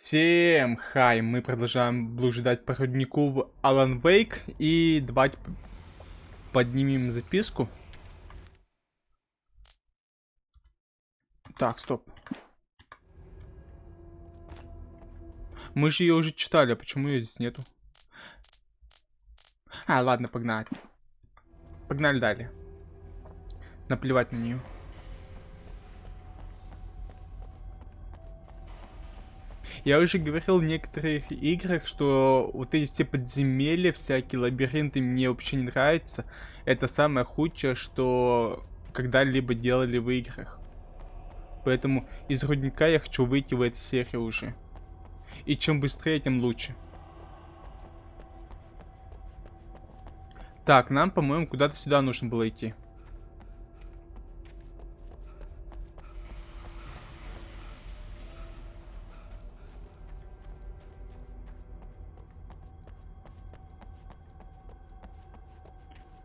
Всем хай, мы продолжаем блуждать по руднику в Alan Wake и давайте поднимем записку. Так, стоп. Мы же ее уже читали, а почему ее здесь нету? А, ладно, погнали. Погнали далее. Наплевать на нее. Я уже говорил в некоторых играх, что вот эти все подземелья, всякие лабиринты мне вообще не нравятся. Это самое худшее, что когда-либо делали в играх. Поэтому из рудника я хочу выйти в этой серии уже. И чем быстрее, тем лучше. Так, нам, по-моему, куда-то сюда нужно было идти.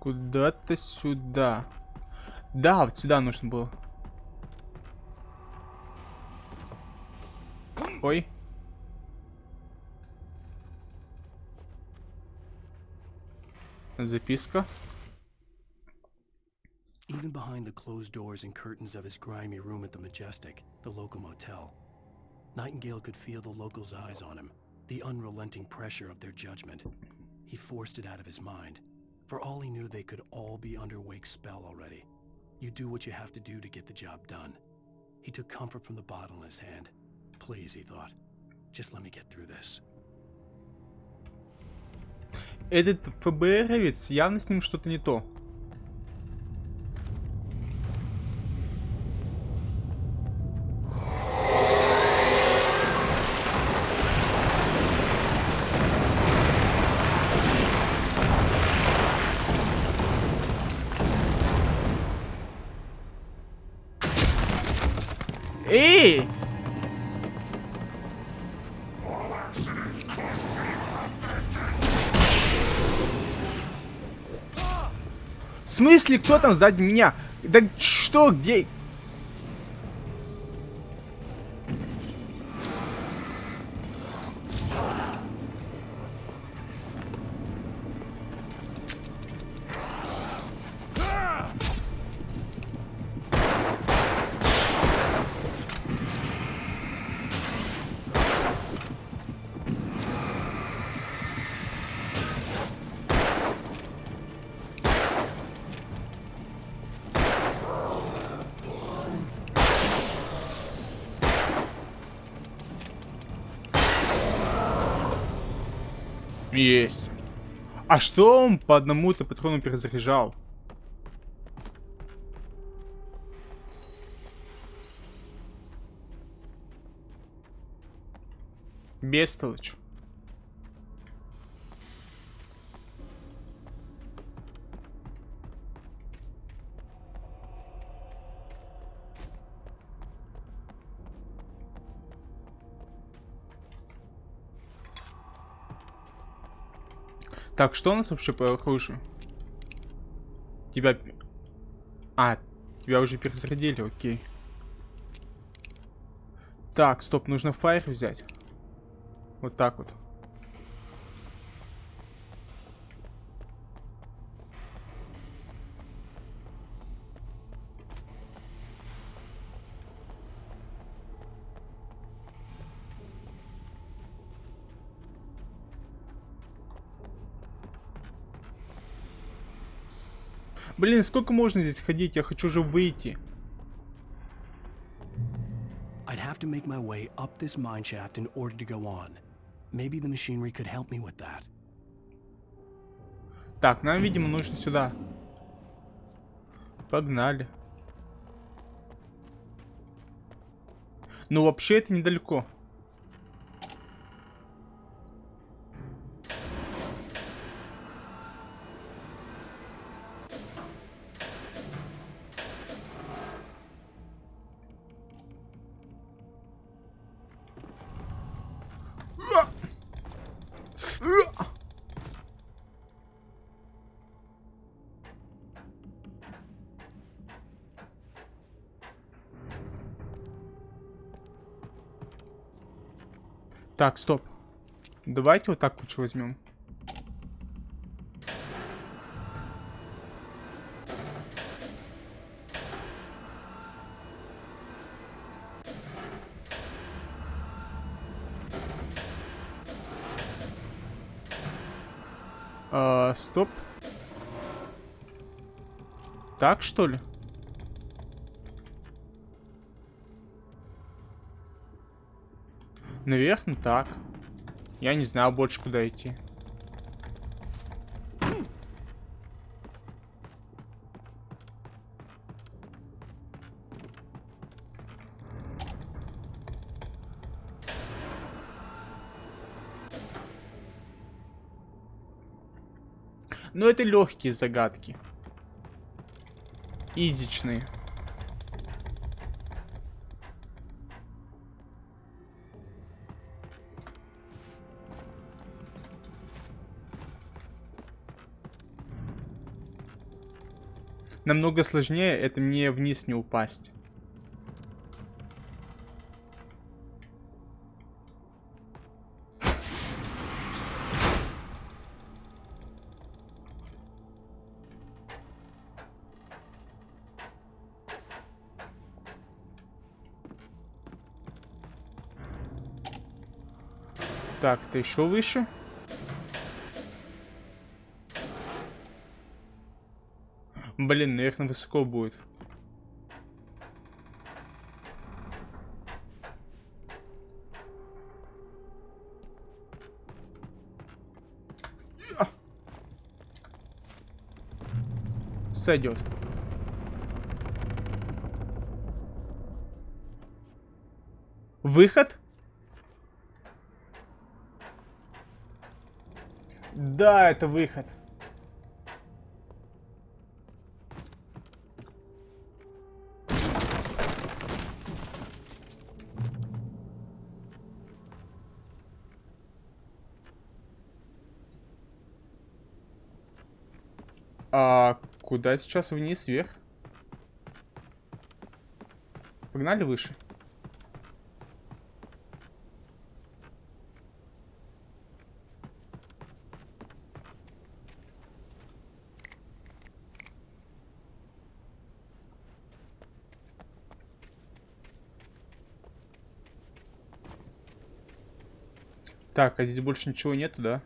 Куда-то сюда. Да, вот сюда нужно было. Ой. Записка. Even behind the closed doors and curtains of his grimy room at the Majestic, the local motel, Nightingale could feel the locals' eyes on him, the unrelenting pressure of their judgment. He forced it out of his mind. For all he knew, they could all be under Wake's spell already. You do what you have to do to get the job done. He took comfort from the bottle in his hand. Please, he thought, just let me get through this. Этот ФБРовец, явно с ним что-то не то. Эй! В смысле, кто там сзади меня? Да что, где? Есть. А что он по одному-то патрону перезаряжал? Бестолочь. Так, что у нас вообще по оружию? Тебя... А, тебя уже перезарядили, окей. Так, стоп, нужно фаер взять. Вот так вот. Блин, сколько можно здесь ходить? Я хочу же выйти. I'd have to make my way up this mine shaft in order to go on. Maybe the machinery could help me with that. Так, нам, видимо, нужно сюда. Погнали. Ну, вообще, это недалеко. Так, стоп. Давайте вот так лучше возьмем. Стоп. Так, что ли? Наверное, так. Я не знаю больше, куда идти. Но это легкие загадки. Изичные. Намного сложнее это мне вниз не упасть. Так, это еще выше. Блин, наверное, высоко будет. Сойдет. Выход? Да, это выход. А куда сейчас? Вниз, вверх? Погнали выше. Так, а здесь больше ничего нету, да?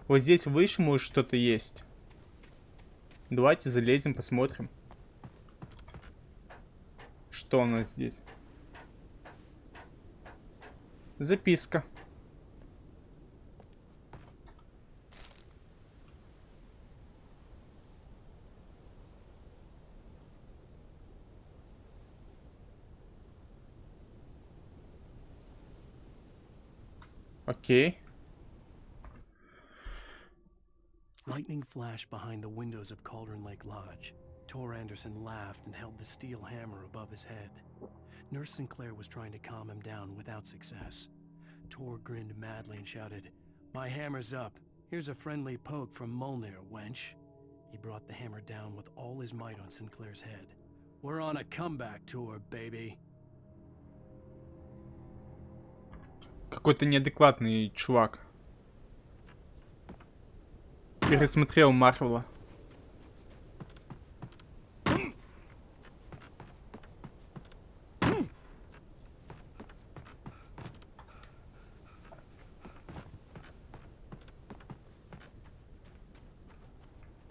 Вот здесь выше, может, что-то есть. Давайте залезем, посмотрим. Что у нас здесь? Записка. Окей. Lightning flashed behind the windows of Cauldron Lake Lodge. Tor Anderson laughed and held the steel hammer above his head. Nurse Sinclair was trying to calm him down without success. Tor grinned madly and shouted, "My hammer's up. Here's a friendly poke from Molnir, wench." He brought the hammer down with all his might on Sinclair's head. "We're on a comeback tour, baby." Какой-то неадекватный чувак. Пересмотрел Марвела.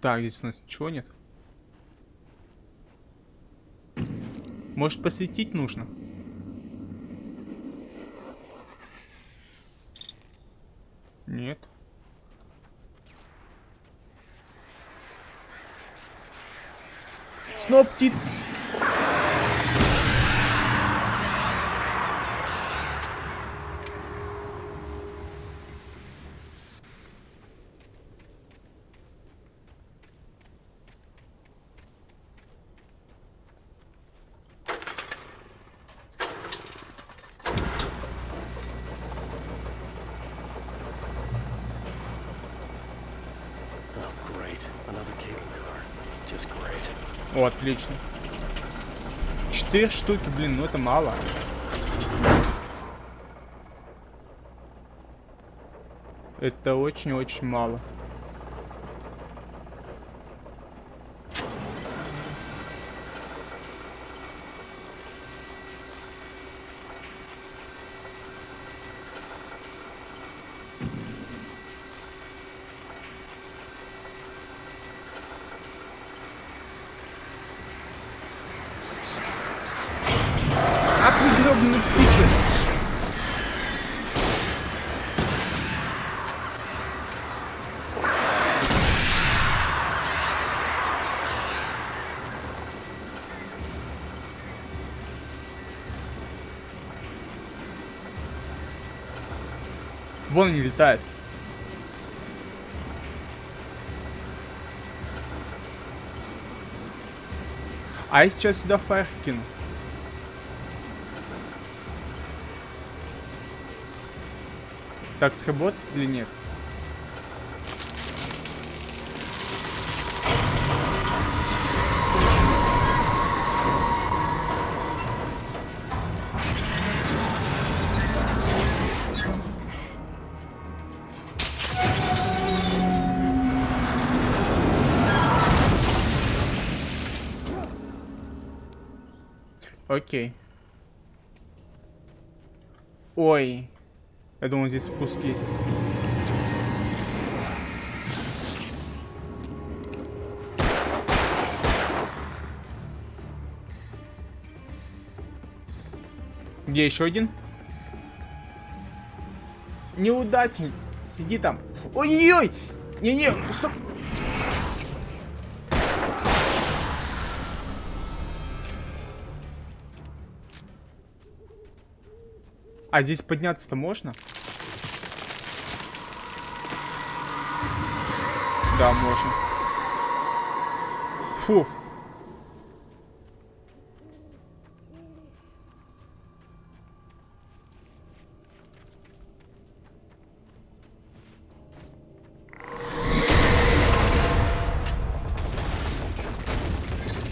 Так, здесь у нас ничего нет. Может, посветить нужно? Нет. Снова птица. Oh, great. Another cable car. Just great. О, отлично. 4 штуки, блин, ну это мало. Это очень-очень мало. Ах, вы грёбаные птицы! Вон они летают. А я сейчас сюда фаер кину. Так, сработает или нет? Окей. Ой. Я думал, здесь спуск есть. Где еще один? Неудачник. Сиди там. Ой-ой-ой! Не-не, стоп! А здесь подняться-то можно? Да, можно. Фу.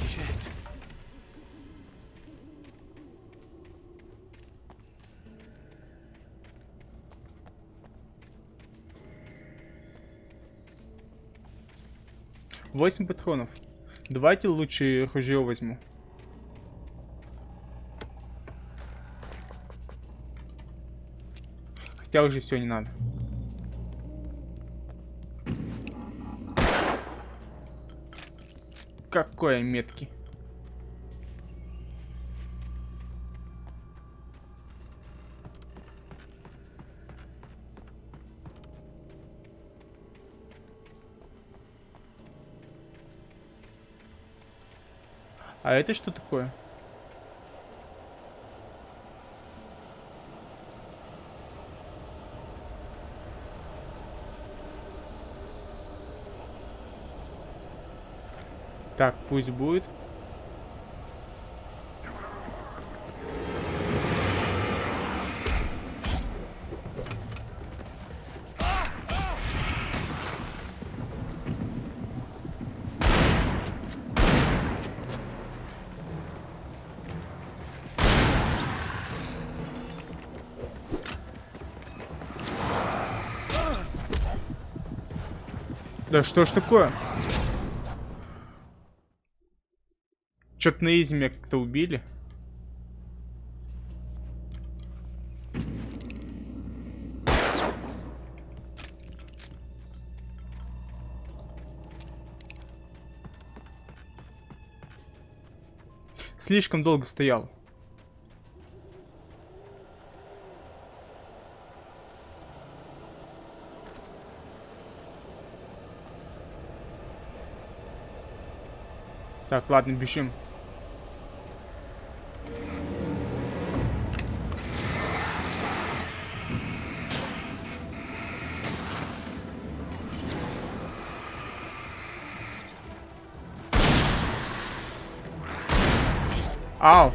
Shit. 8 патронов. Давайте лучше ружье возьму. Хотя уже все не надо. Какой меткий. А это что такое? Так, пусть будет. Да что ж такое? Чё-то на изи меня как-то убили. Слишком долго стоял. Так, ладно, бежим. Ау.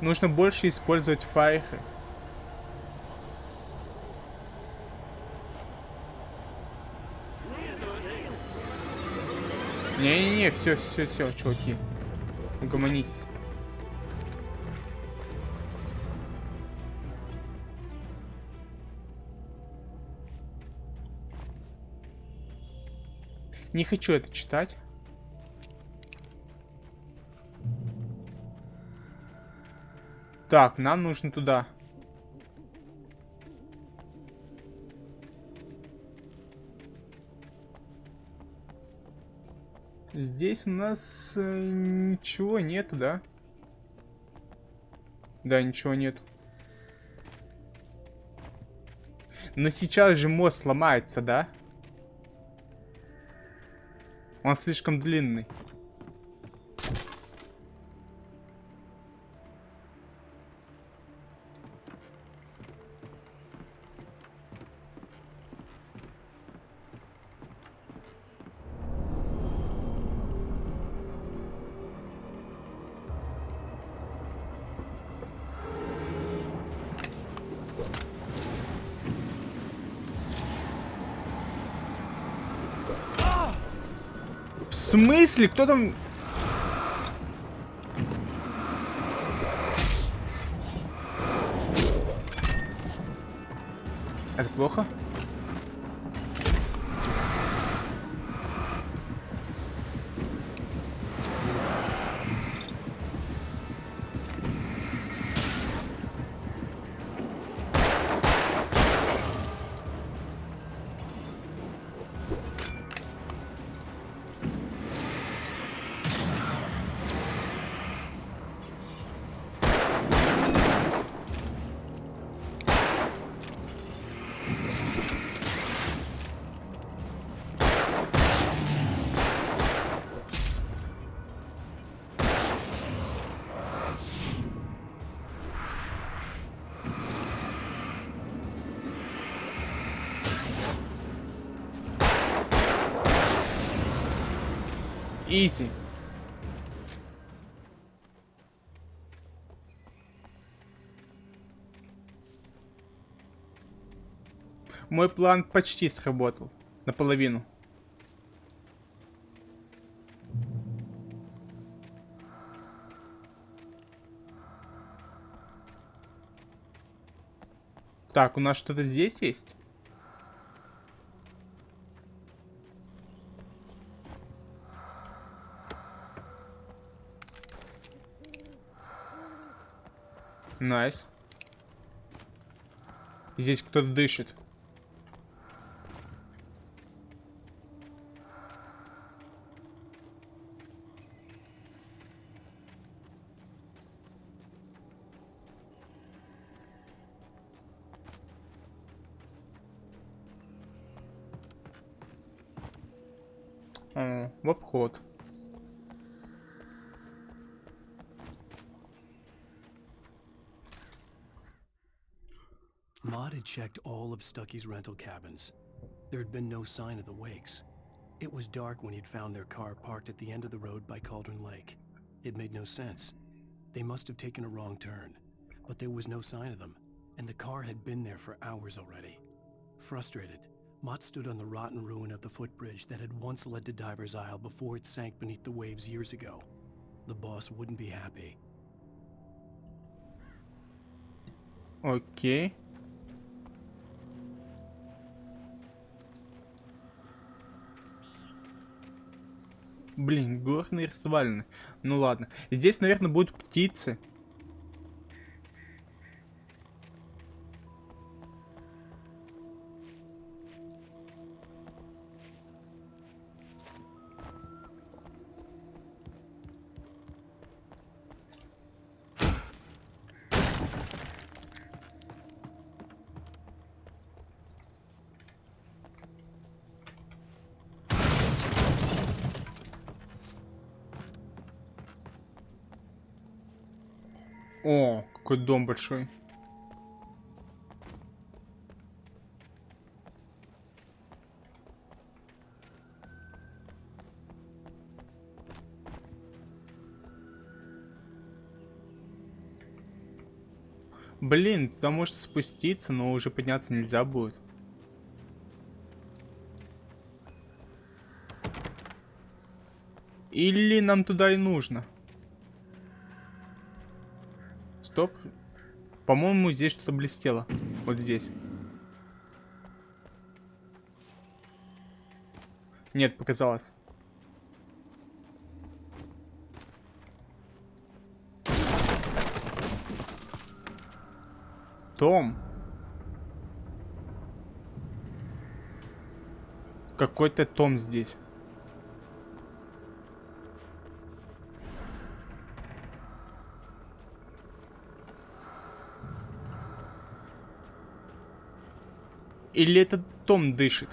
Нужно больше использовать фаеры. Не-не-не, все, чуваки. Угомонитесь. Не хочу это читать. Так, нам нужно туда. Здесь у нас ничего нету, да? Да, ничего нет. Но сейчас же мост сломается, да? Он слишком длинный. В смысле? Кто там? Это плохо? Изи. Мой план почти сработал. Наполовину. Так, у нас что-то здесь есть? Найс. Здесь кто-то дышит. О, в обход. Maud had checked all of Stucky's rental cabins. There had been no sign of the wakes. It was dark when he'd found their car parked at the end of the road by Cauldron Lake. It made no sense. They must have taken a wrong turn, but there was no sign of them, and the car had been there for hours already. Frustrated, Mott stood on the rotten ruin of the footbridge that had once led to Diver's Isle before it sank beneath the waves years ago. The boss wouldn't be happy. Окей. Блин, горные развалины. Ну ладно. Здесь, наверное, будут птицы. О, какой дом большой. Блин, туда можно спуститься, но уже подняться нельзя будет. Или нам туда и нужно? Стоп. По-моему, здесь что-то блестело. Вот здесь. Нет, показалось. Том. Какой-то Том здесь. Или этот Том дышит?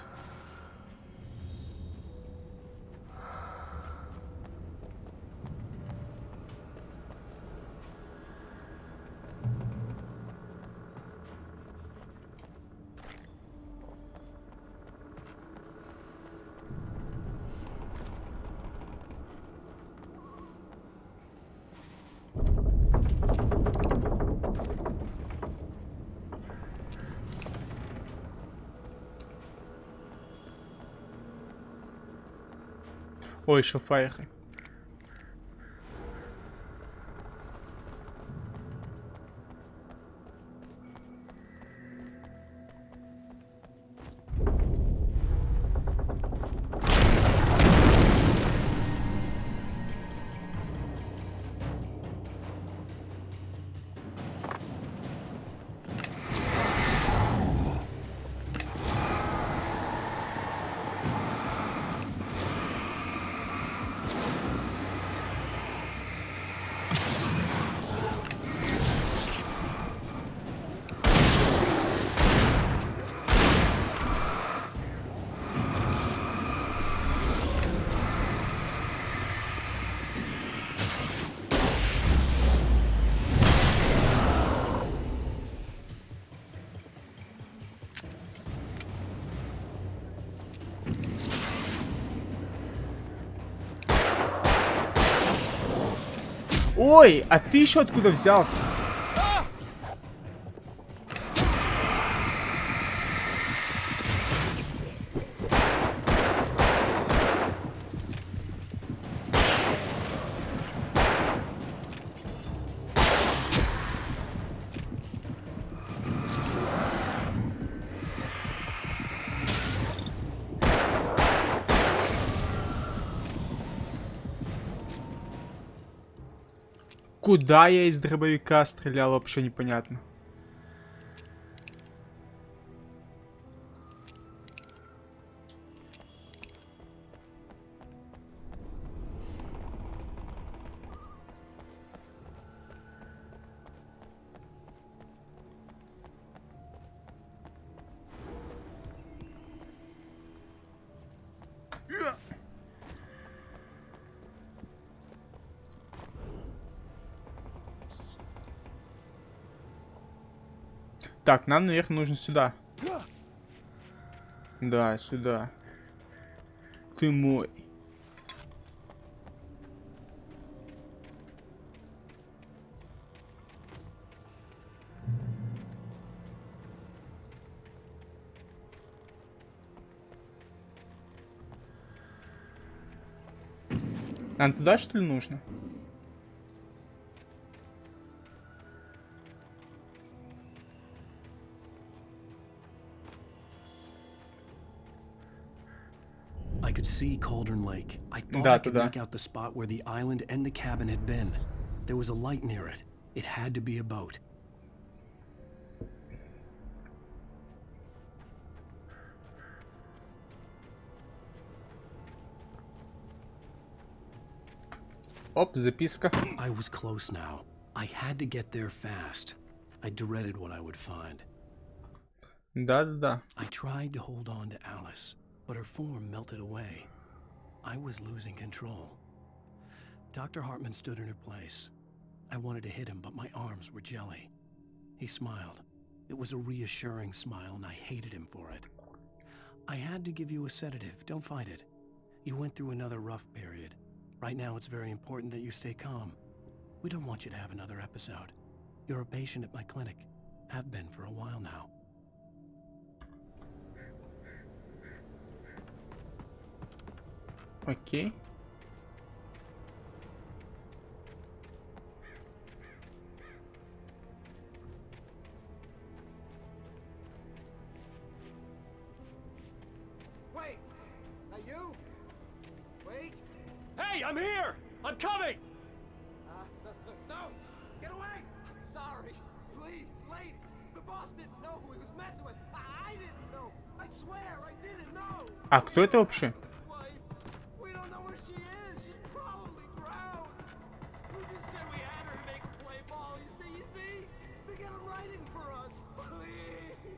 Ой, шофайры. Ой, а ты еще откуда взялся? Куда я из дробовика стрелял, вообще непонятно. Так, нам, наверное, нужно сюда. Да, сюда. Ты мой. Нам туда, что ли, нужно? I could see Cauldron Lake. I thought Да, I could туда. make out the spot where the island and the cabin had been. There was a light near it. It had to be a boat. Оп, записка. I was close now. I had to get there fast. I dreaded what I would find. Да-да-да. I tried to hold on to Alice, but her form melted away. I was losing control. Dr. Hartman stood in her place. I wanted to hit him, but my arms were jelly. He smiled. It was a reassuring smile, and I hated him for it. I had to give you a sedative. Don't fight it. You went through another rough period. Right now, it's very important that you stay calm. We don't want you to have another episode. You're a patient at my clinic. Have been for a while now. Окей. Wait! Are you? Wait! Hey, I'm here! I'm coming! No! Get away! I'm sorry. Please, lady. The boss didn't know who he was messing with. I didn't know. I swear, I didn't know. А кто это вообще? We don't know where she is. She's probably drowned. We just said we had her to make a play ball. You see? To get him writing for us. Please.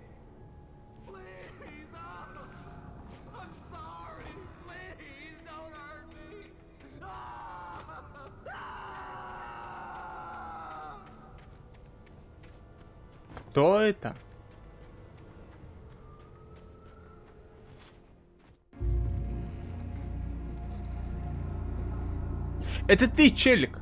Please. Oh, I'm sorry. Please don't hurt me. Кто это? Это ты, челик.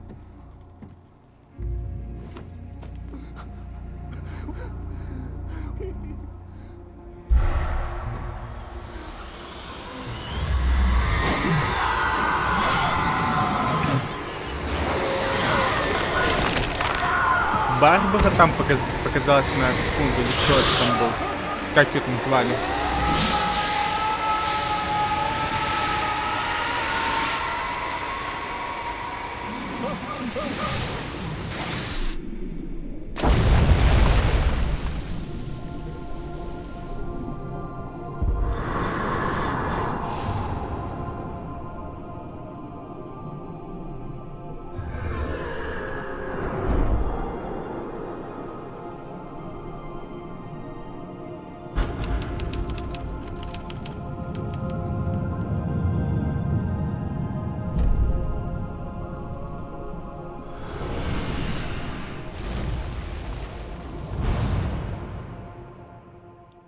Барбара там показалась на секунду, или что это там был? Как ее там звали?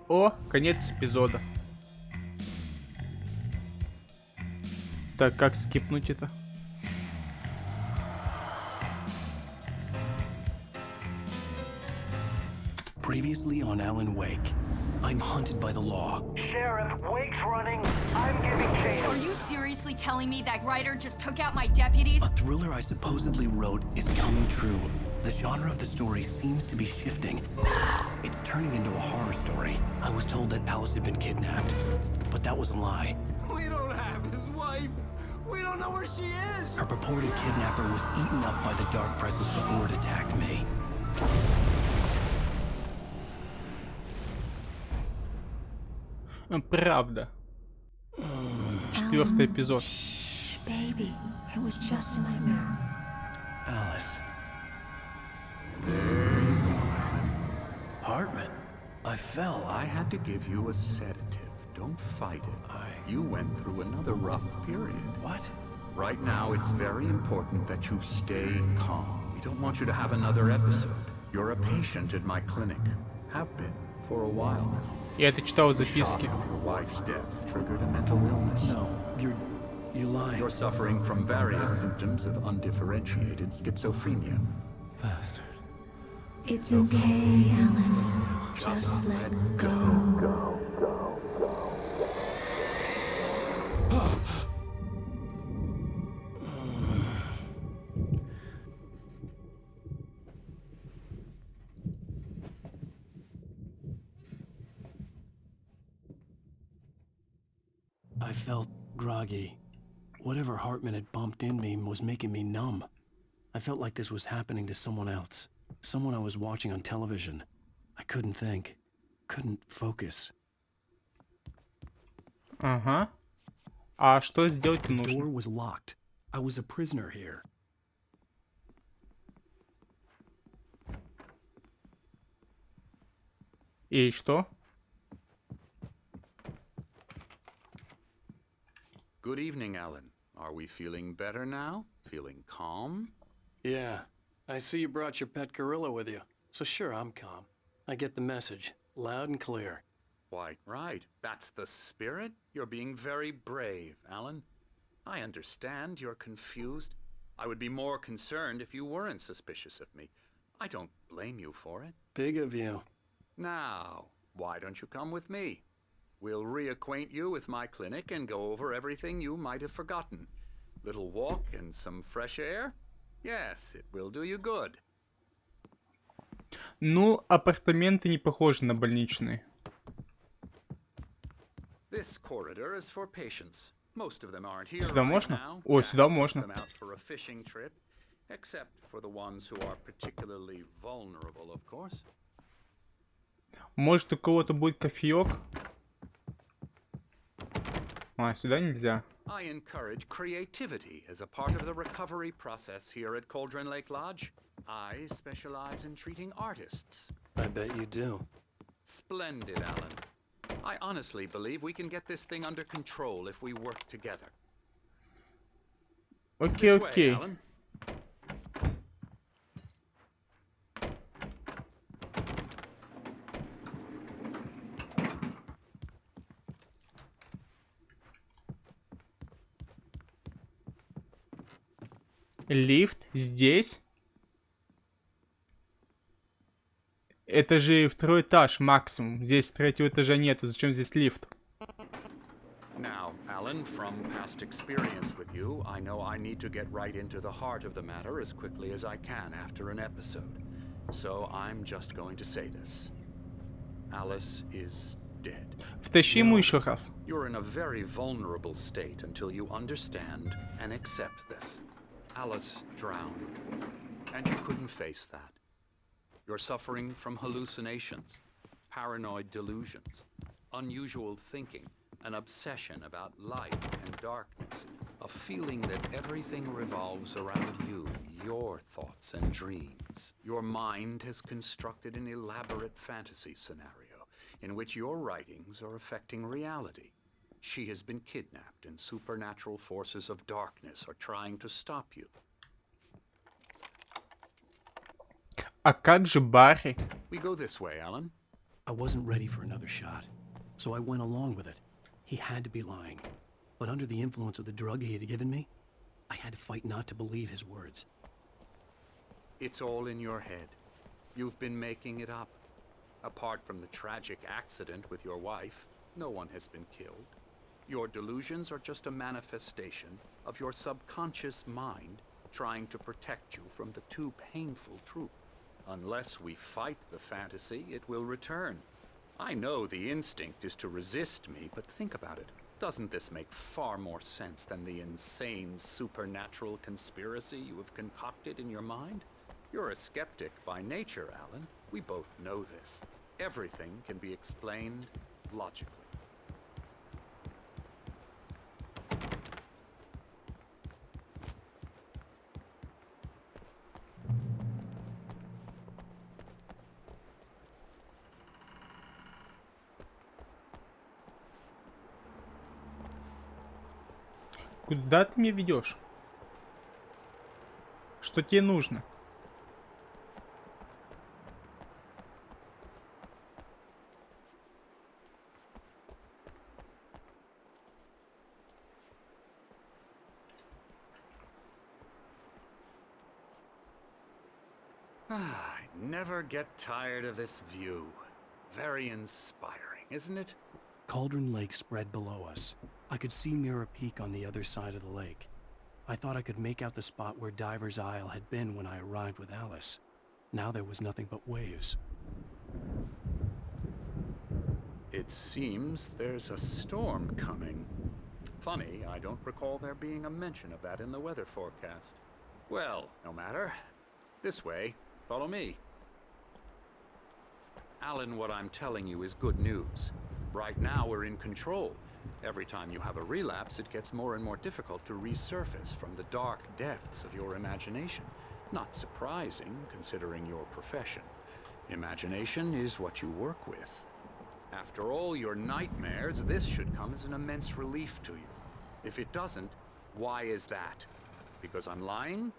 О, конец эпизода. Так, как скипнуть это? Previously on Alan Wake, I'm hunted by the law. Sheriff, Wake's running. I'm giving chase. Are you seriously telling me that writer just took out my deputies? A thriller I supposedly wrote is coming true. The genre of the story seems to be shifting. It's turning into a horror story. I was told that Alice had been kidnapped, but that was a lie. We don't have his wife. We don't know where she is. Her purported kidnapper was eaten up by the dark presence before it attacked me. Правда. Четвертый эпизод. Baby, it was just a nightmare. Alice. There you go, Alan. Hartman, I fell. I had to give you a sedative. Don't fight it. You went through another rough period. What? Right now, it's very important that you stay calm. We don't want you to have another episode. You're a patient at my clinic. Have been for a while now. Я это читал в The shock записке. of your wife's death triggered a mental illness. No, you lying. You're suffering from various symptoms of undifferentiated schizophrenia. Bastard. It's okay, Alan. Just let go. I felt groggy. Whatever Hartman had bumped in me was making me numb. I felt like this was happening to someone else. Someone I was watching on television. I couldn't think. Couldn't focus. Ага. А что сделать The door нужно? was locked. I was a prisoner here. И что? Good evening, Alan. Are we feeling better now? Feeling calm? Yeah. I see you brought your pet gorilla with you. So sure, I'm calm. I get the message. Loud and clear. Why, right. That's the spirit. You're being very brave, Alan. I understand you're confused. I would be more concerned if you weren't suspicious of me. I don't blame you for it. Big of you. Now, why don't you come with me? We'll reacquaint you with my clinic and go over everything you might have forgotten. Little walk and some fresh air? Yes, it will do you good. Ну, апартаменты не похожи на больничные. This corridor is for patients. Most of them aren't here Сюда right можно? now. О, Jack сюда took можно. them out for a fishing trip, except for the ones who are particularly vulnerable, of course. Может, у кого-то будет кофеек? А, сюда нельзя. I encourage creativity as a part of the recovery process here at Cauldron Lake Lodge. I specialize in treating artists. I bet you do. Splendid, Alan. I honestly believe we can get this thing under control if we work together. Окей, This way, окей. Alan. Лифт здесь? Это же второй этаж максимум. Здесь третьего этажа нету. Зачем здесь лифт? Now, Alan, from past experience with you, I know I need to get right into the heart of the matter as quickly as I can after an episode. So I'm just going to say this. Alice is dead. Втащи ему еще раз. You're in a very vulnerable state until you understand and accept this. Alice drowned, and you couldn't face that. You're suffering from hallucinations, paranoid delusions, unusual thinking, an obsession about light and darkness, a feeling that everything revolves around you, your thoughts and dreams. Your mind has constructed an elaborate fantasy scenario in which your writings are affecting reality. She has been kidnapped, and supernatural forces of darkness are trying to stop you. А как же Барри? We go this way, Alan. I wasn't ready for another shot, so I went along with it. He had to be lying. But under the influence of the drug he had given me, I had to fight not to believe his words. It's all in your head. You've been making it up. Apart from the tragic accident with your wife, no one has been killed. Your delusions are just a manifestation of your subconscious mind trying to protect you from the too painful truth. Unless we fight the fantasy, it will return. I know the instinct is to resist me, but think about it. Doesn't this make far more sense than the insane supernatural conspiracy you have concocted in your mind? You're a skeptic by nature, Alan. We both know this. Everything can be explained logically. Куда ты меня ведешь? Что тебе нужно? I never get tired of this view. Very inspiring, isn't it? Cauldron Lake spread below us. I could see Mirror Peak on the other side of the lake. I thought I could make out the spot where Diver's Isle had been when I arrived with Alice. Now there was nothing but waves. It seems there's a storm coming. Funny, I don't recall there being a mention of that in the weather forecast. Well, no matter. This way. Follow me. Alan, what I'm telling you is good news. Right now we're in control. Every time you have a relapse, it gets more and more difficult to resurface from the dark depths of your imagination. Not surprising, considering your profession. Imagination is what you work with. After all your nightmares, this should come as an immense relief to you. If it doesn't, why is that? Because I'm lying?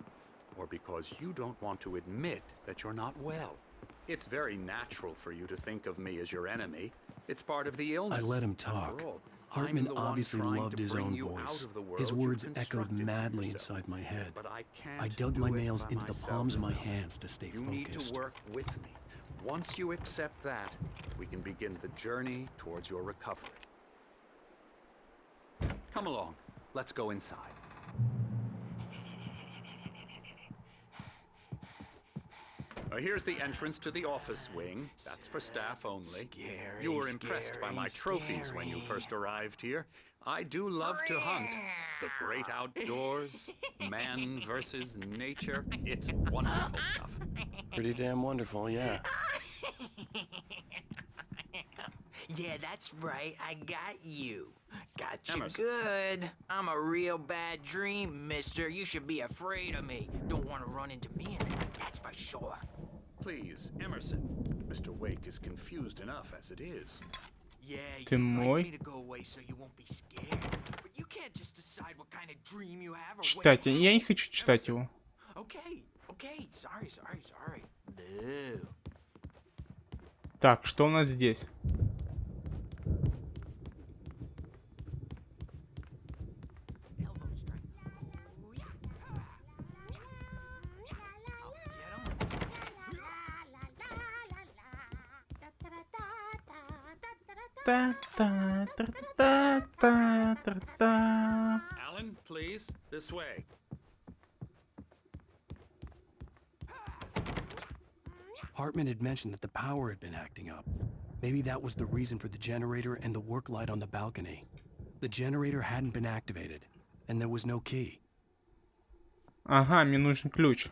Or because you don't want to admit that you're not well? It's very natural for you to think of me as your enemy. It's part of the illness. I let him After talk. all, Hartman I'm the one obviously trying loved to his bring own you voice. out of the world His you've words echoed constructed for madly yourself. inside my head. But I can't I dug do my it nails by into the myself. palms of my hands to stay You need to focused. work with me. Once you accept that, we can begin the journey towards your recovery. Come along. Let's go inside. Here's the entrance to the office wing. That's for staff only. You were impressed by my trophies when you first arrived here. I do love to hunt. The great outdoors, man versus nature. It's wonderful stuff. Pretty damn wonderful, yeah. Yeah, that's right. I got you. Got you Emerson. good. I'm a real bad dream, mister. You should be afraid of me. Don't want to run into me in it, that's for sure. Please, Emerson. Mr. Wake is confused enough as it is. Yeah, Ты you'd мой? like me to go away so you won't be scared. But you can't just decide what kind of dream you have or Читать. what you Я не have. хочу читать его. Okay. Sorry. Boo. Так, что у нас здесь? Elbow strike. Ooh, yeah. I'll get 'em. Та-та-та-та-та-та-та. Alan, please, this way. Hartman had mentioned that the power had been acting up. Maybe that was the reason for the generator and the work light on the balcony. The generator hadn't been activated, and there was no key. Ага, мне нужен ключ.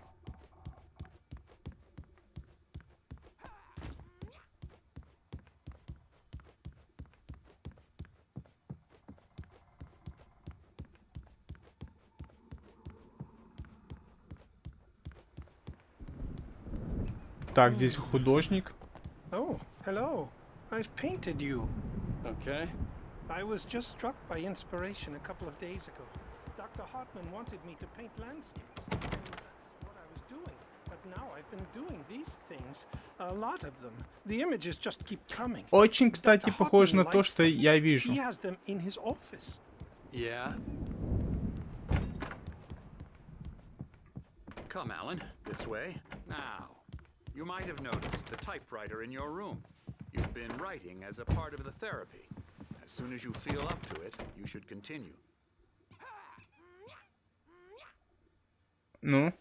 Так, здесь художник. Oh, hello. I've painted you. Okay. I was just struck by inspiration a couple of days ago. Dr. Hartman wanted me to paint landscapes, and that's what I was doing. But now I've been doing these things, a lot of them. The images just keep coming. Очень, кстати, Dr. похоже на Hartman то, likes что them. я вижу. He has them in his office. Yeah? Come, Alan, this way. Now, you might have noticed the typewriter in your room. You've been writing as a part of the therapy. As soon as you feel up to it, you should continue. Ну?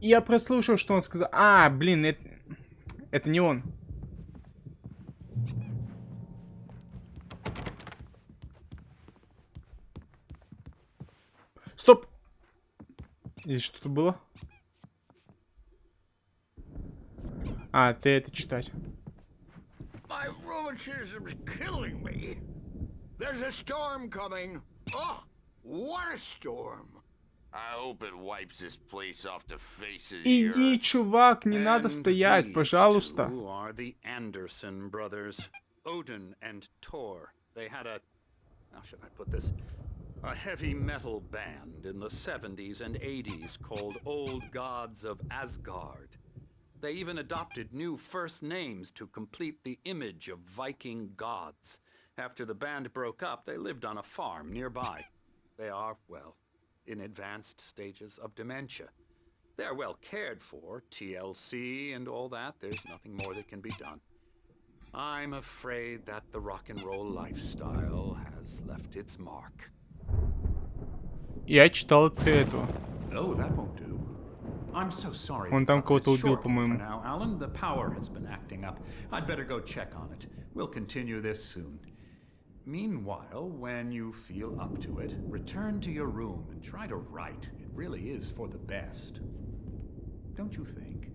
Я прослушал, что он сказал. А, блин, это не он. Стоп! Здесь что-то было? А, ты это читать. My rheumatism's killing me. There's a storm coming. Oh, what a storm. I hope it wipes this place off the face of the Иди, earth. чувак, не надо And стоять, these пожалуйста. two are the Anderson brothers, Odin and Thor. They had a, how should I put this? A heavy metal band in the 70s and 80s called Old Gods of Asgard. They even adopted new first names to complete the image of Viking gods. After the band broke up, they lived on a farm nearby. They are, well, in advanced stages of dementia. They're well cared for, TLC and all that. There's nothing more that can be done. I'm afraid that the rock and roll lifestyle has left its mark. Я читал это этого. Oh, that won't do. I'm so sorry. Он там кого-то убил, For по-моему. now, Alan, the power has been acting up. I'd better go check on it. We'll continue this soon. Meanwhile, when you feel up to it, return to your room and try to write. It really is for the best. Don't you think?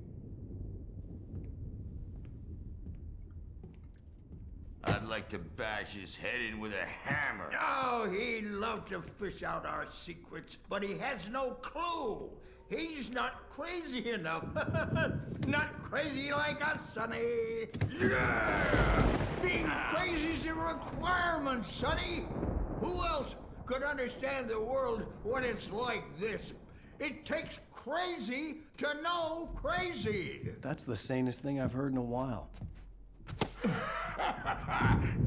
I'd like to bash his head in with a hammer. Oh, he'd love to fish out our secrets, but he has no clue. He's not crazy enough. Not crazy like us, Sonny. Yeah! Being crazy's a requirement, Sonny. Who else could understand the world when it's like this? It takes crazy to know crazy. That's the sanest thing I've heard in a while.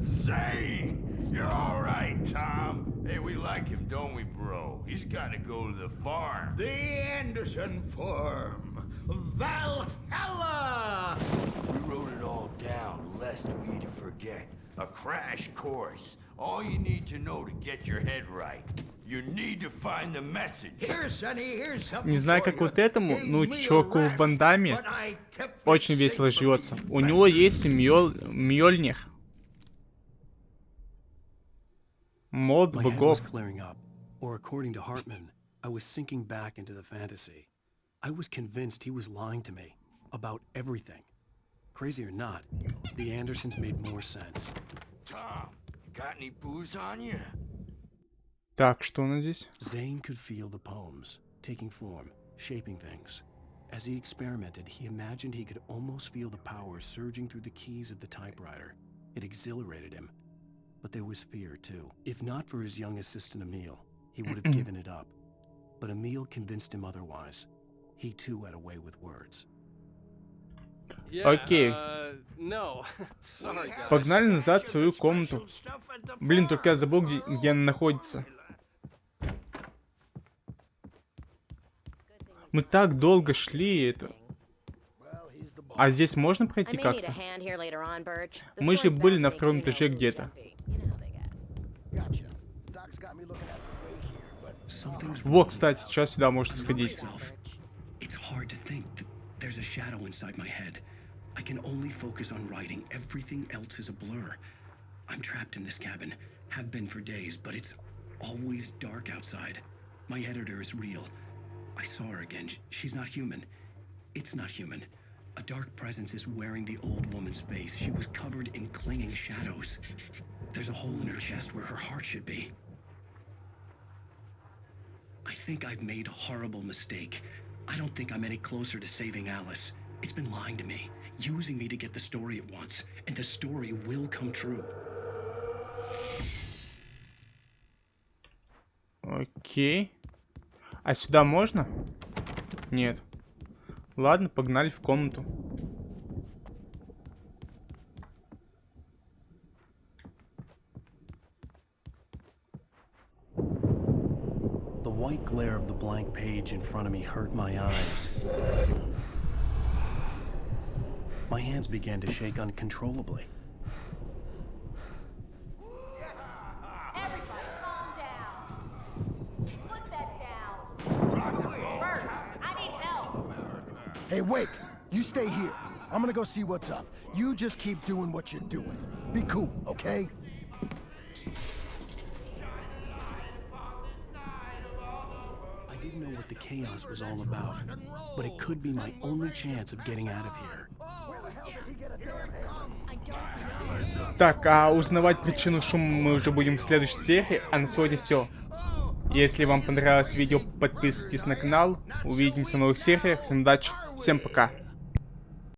Say, you're all right, Tom. Hey, we like him, don't we, bro? He's got to go to the farm. The Anderson farm. Valhalla! We wrote it all down, lest we forget. A crash course. All you need to know to get your head right. You need to find the message. Here, Sonny, here's something Не знаю, for как you. вот этому, Gave но me a чуваку в rash, Ван Дамме but I kept it очень safe весело from живется. you У него есть Мьёльнир. Мод My head was богов. clearing up, or according to Hartman, I was sinking back into the fantasy. I was convinced he was lying to me about everything. Crazy or not, the Andersons made more sense. Tom, got any booze on you? Так, что у нас здесь? Zane could feel the poems, taking form, shaping things. As he experimented, he imagined he could almost feel the power surging through the keys of the typewriter. It exhilarated him. But there was fear, too. If not for his young assistant Emil, he would have given it up. But Emil convinced him otherwise. He, too, had a way with words. Окей. Погнали назад в свою комнату. Блин, только я забыл, где она находится. Мы так долго шли это. А здесь можно пройти как-то? Мы же были на втором этаже где-то. Вот, кстати, сейчас сюда можно сходить. There's a shadow inside my head. I can only focus on writing. Everything else is a blur. I'm trapped in this cabin. Have been for days, but it's always dark outside. My editor is real. I saw her again. She's not human. It's not human. A dark presence is wearing the old woman's face. She was covered in clinging shadows. There's a hole in her chest where her heart should be. I think I've made a horrible mistake. I don't think I'm any closer to saving Alice. It's been lying to me, using me to get the story it wants, and the story will come true. Окей. А сюда можно? Нет. Ладно, погнали в комнату. The white glare of the blank page in front of me hurt my eyes. My hands began to shake uncontrollably. Everybody, calm down. Put that down. Bert, I need help. Hey, Wake, you stay here. I'm gonna go see what's up. You just keep doing what you're doing. Be cool, okay? I didn't know what the chaos was all about, but it could be my only chance of getting out of here. Так, а узнавать причину шума мы уже будем в следующей серии. А на сегодня все. Если вам понравилось видео, подписывайтесь на канал. Увидимся в новых сериях. Всем удачи, всем пока.